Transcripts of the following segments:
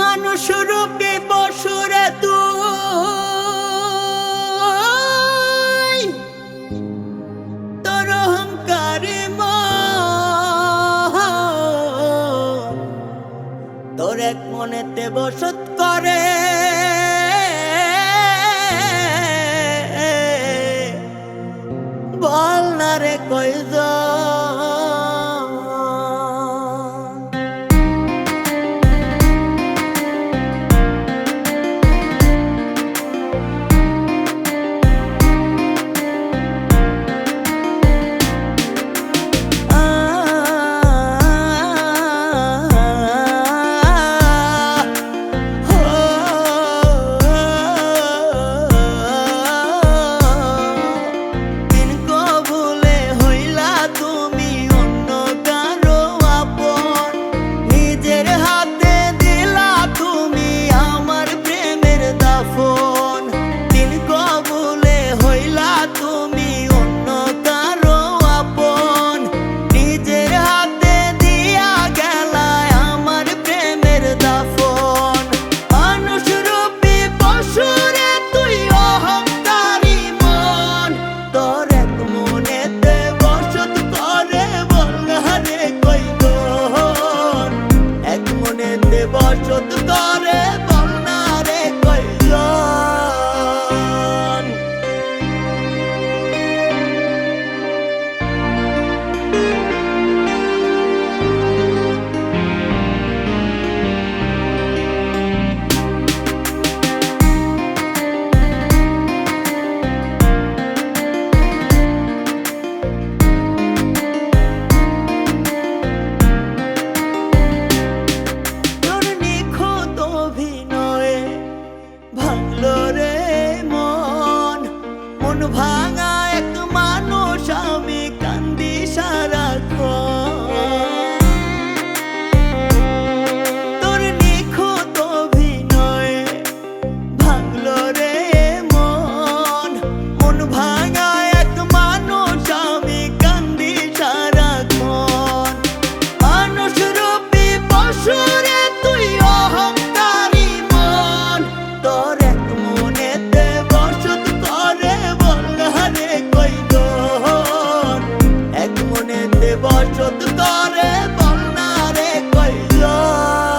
মানুষ রূপে পশুরে তুই তোর অহংকারে তোর এক মনেতে বসত করে বল না রে কয়জন বসত করে বল না রে কয়জন ভাঙা এক মানুষ আমি কান্দি সারাক্ষণ তোর নিখুঁত অভিনয়ে ভাঙলো রে মন মন ভাঙা এক মানুষ আমি কান্দি সারাক্ষণ মানুষ রূপী পশুরে তুই অহংকারী মন তোর এক মনেতে বসত করে এক মনেতে বসত করে বল না রে কয়জন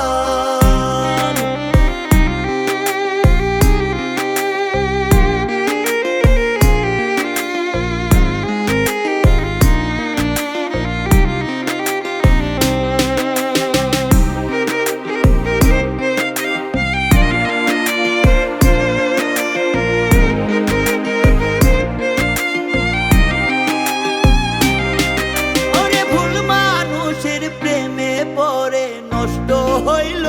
প্রেমে পড়ে নষ্ট হইল